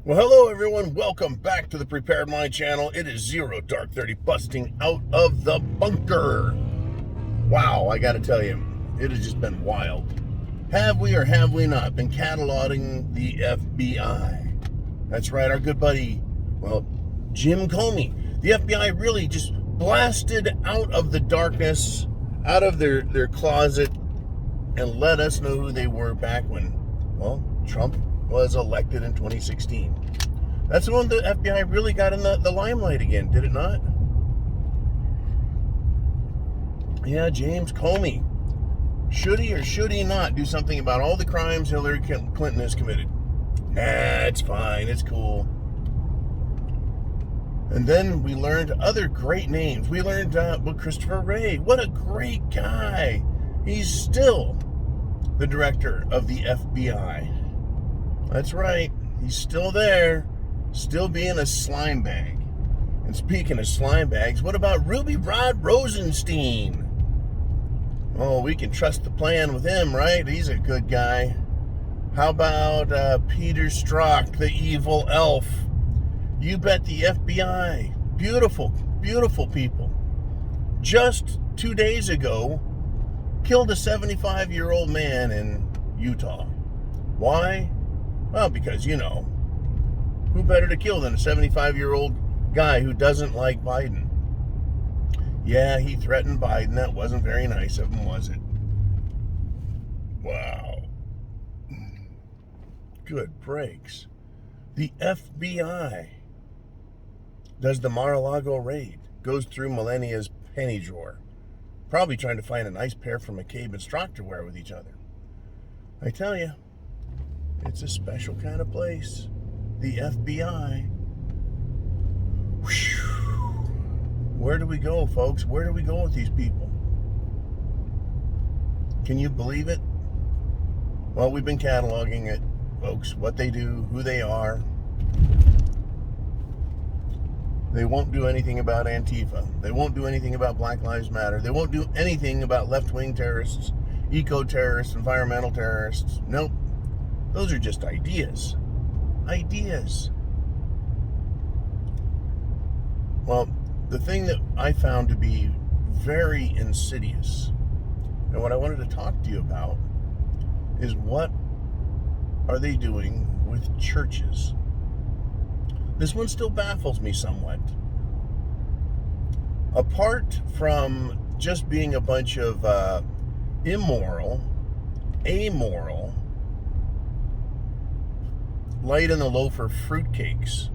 Well, hello everyone. Welcome back to the Prepared Mind channel. It is Zero Dark 30 busting out of the bunker. Wow, I gotta tell you, it has just been wild. Have we or have we not been cataloging the FBI? That's right, our good buddy, Jim Comey. The FBI really just blasted out of the darkness, out of their closet, and let us know who they were back when, Trump was elected in 2016. That's when the FBI really got in the limelight again, did it not? Yeah, James Comey. Should he or should he not do something about all the crimes Hillary Clinton has committed? Nah, it's fine, it's cool. And then we learned other great names. We learned about Christopher Wray. What a great guy. He's still the director of the FBI. That's right. He's still there, still being a slime bag. And speaking of slime bags, what about Ruby Rod Rosenstein? Oh, we can trust the plan with him, right? He's a good guy. How about Peter Strzok, the evil elf? You bet the FBI. Beautiful, beautiful people. Just 2 days ago, killed a 75-year-old man in Utah. Why? Well, because, who better to kill than a 75-year-old guy who doesn't like Biden? Yeah, he threatened Biden. That wasn't very nice of him, was it? Wow. Good breaks. The FBI does the Mar-a-Lago raid, goes through Melania's penny drawer, probably trying to find a nice pair for McCabe and Strzok to wear with each other. I tell you, it's a special kind of place. The FBI. Whew. Where do we go, folks? Where do we go with these people? Can you believe it? Well, we've been cataloging it, folks. What they do, who they are. They won't do anything about Antifa. They won't do anything about Black Lives Matter. They won't do anything about left-wing terrorists, eco-terrorists, environmental terrorists. Nope. Those are just ideas. Ideas. Well, the thing that I found to be very insidious, and what I wanted to talk to you about, is what are they doing with churches? This one still baffles me somewhat. Apart from just being a bunch of immoral, amoral, light in the loafer fruitcakes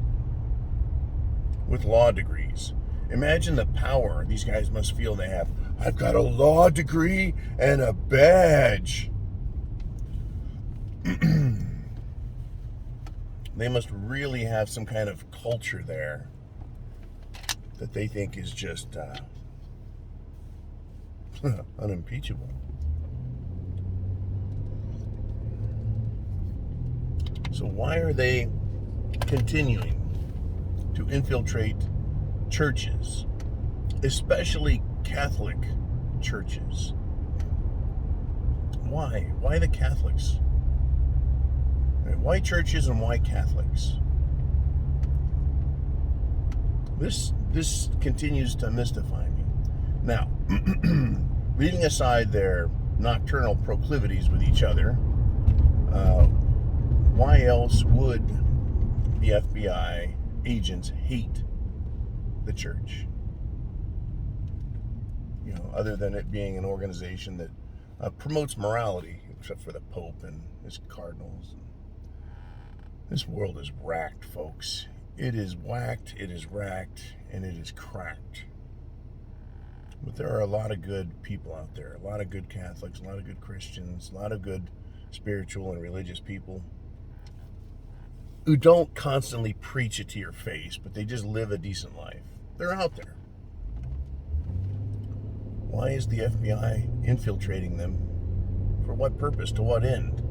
with law degrees. Imagine the power these guys must feel they have. I've got a law degree and a badge. They must really have some kind of culture there that they think is just unimpeachable. So why are they continuing to infiltrate churches, especially Catholic churches? Why? Why the Catholics? Why churches and why Catholics? This continues to mystify me. Now, leaving aside their nocturnal proclivities with each other, why else would the FBI agents hate the church? Other than it being an organization that promotes morality, except for the Pope and his cardinals. This world is racked, folks. It is whacked, it is racked, and it is cracked. But there are a lot of good people out there, a lot of good Catholics, a lot of good Christians, a lot of good spiritual and religious people who don't constantly preach it to your face, but they just live a decent life. They're out there. Why is the FBI infiltrating them? For what purpose? To what end?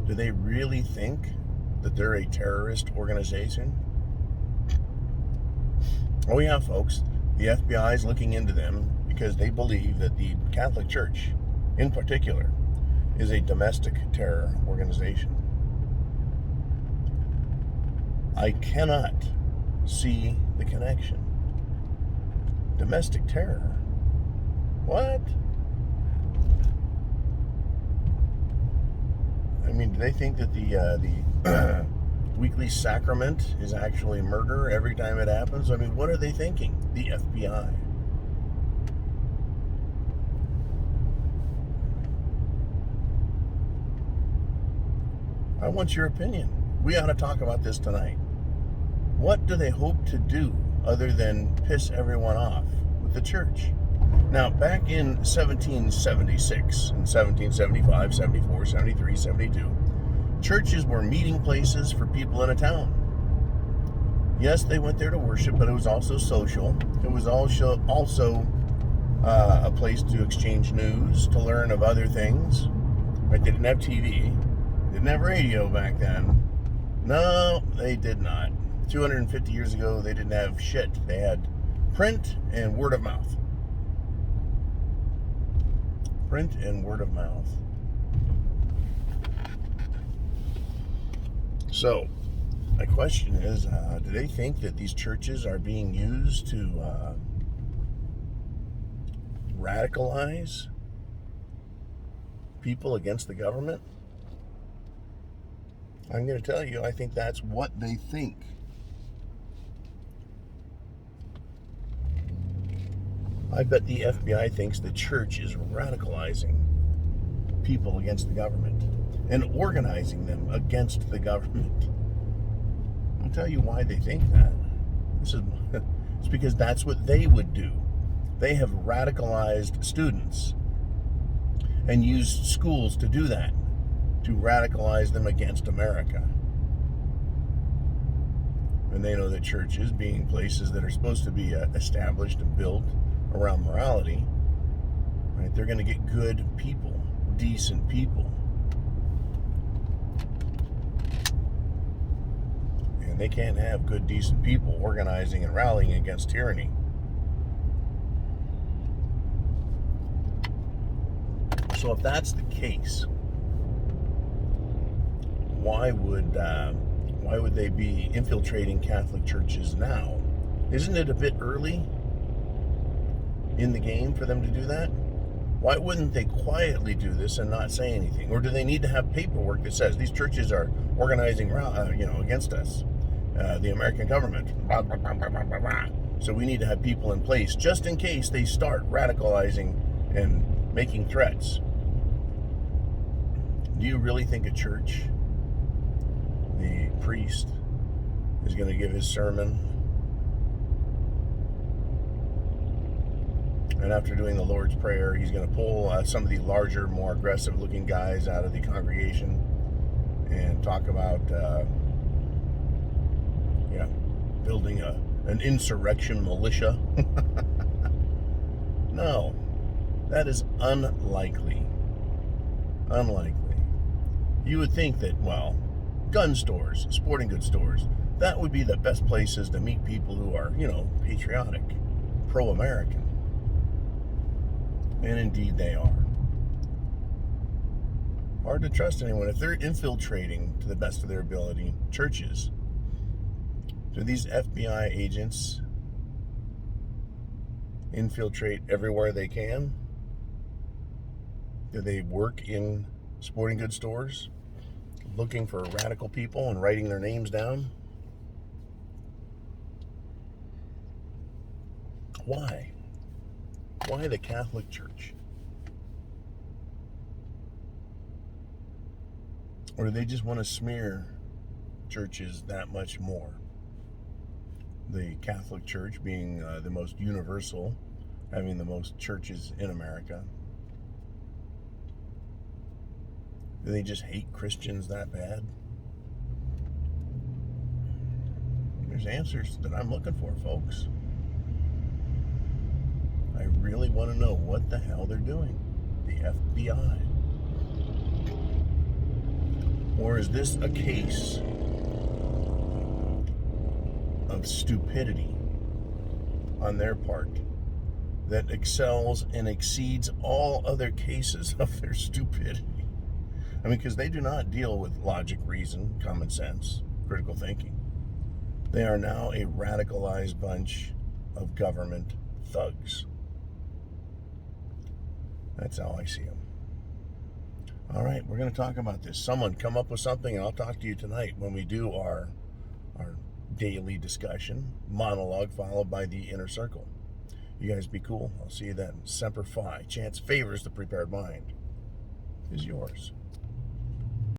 Do they really think that they're a terrorist organization? Oh yeah, folks. The FBI is looking into them because they believe that the Catholic Church, in particular, is a domestic terror organization. I cannot see the connection. Domestic terror. What? I mean, do they think that the weekly sacrament is actually murder every time it happens? I mean, what are they thinking? The FBI. I want your opinion. We ought to talk about this tonight. What do they hope to do other than piss everyone off with the church? Now, back in 1776, in 1775, 74, 73, 72, churches were meeting places for people in a town. Yes, they went there to worship, but it was also social. It was also a place to exchange news, to learn of other things. Right? They didn't have TV. Didn't have radio back then. No, they did not. 250 years ago, they didn't have shit. They had print and word of mouth. Print and word of mouth. So, my question is, do they think that these churches are being used to radicalize people against the government? I'm going to tell you, I think that's what they think. I bet the FBI thinks the church is radicalizing people against the government and organizing them against the government. I'll tell you why they think that. It's because that's what they would do. They have radicalized students and used schools to do that, to radicalize them against America. And they know that churches, being places that are supposed to be established and built around morality, right? They're going to get good people, decent people. And they can't have good, decent people organizing and rallying against tyranny. So if that's the case, why would they be infiltrating Catholic churches now? Isn't it a bit early in the game for them to do that? Why wouldn't they quietly do this and not say anything? Or do they need to have paperwork that says these churches are organizing, against us, the American government? Blah, blah, blah, blah, blah, blah. So we need to have people in place just in case they start radicalizing and making threats. Do you really think a church, the priest, is going to give his sermon, and after doing the Lord's Prayer, he's going to pull some of the larger, more aggressive-looking guys out of the congregation and talk about, building an insurrection militia? No, that is unlikely. Unlikely. You would think that, gun stores, sporting goods stores, that would be the best places to meet people who are, patriotic, pro-American. And indeed they are. Hard to trust anyone. If they're infiltrating, to the best of their ability, churches, do these FBI agents infiltrate everywhere they can? Do they work in sporting goods stores looking for radical people and writing their names down? Why? Why the Catholic Church? Or do they just want to smear churches that much more? The Catholic Church being the most universal, having the most churches in America. Do they just hate Christians that bad? There's answers that I'm looking for, folks. I really want to know what the hell they're doing. The FBI. Or is this a case of stupidity on their part that excels and exceeds all other cases of their stupidity? I mean, because they do not deal with logic, reason, common sense, critical thinking. They are now a radicalized bunch of government thugs. That's how I see them. All right, we're going to talk about this. Someone come up with something, and I'll talk to you tonight when we do our daily discussion, monologue, followed by the inner circle. You guys be cool. I'll see you then. Semper Fi. Chance favors the prepared mind. Is yours.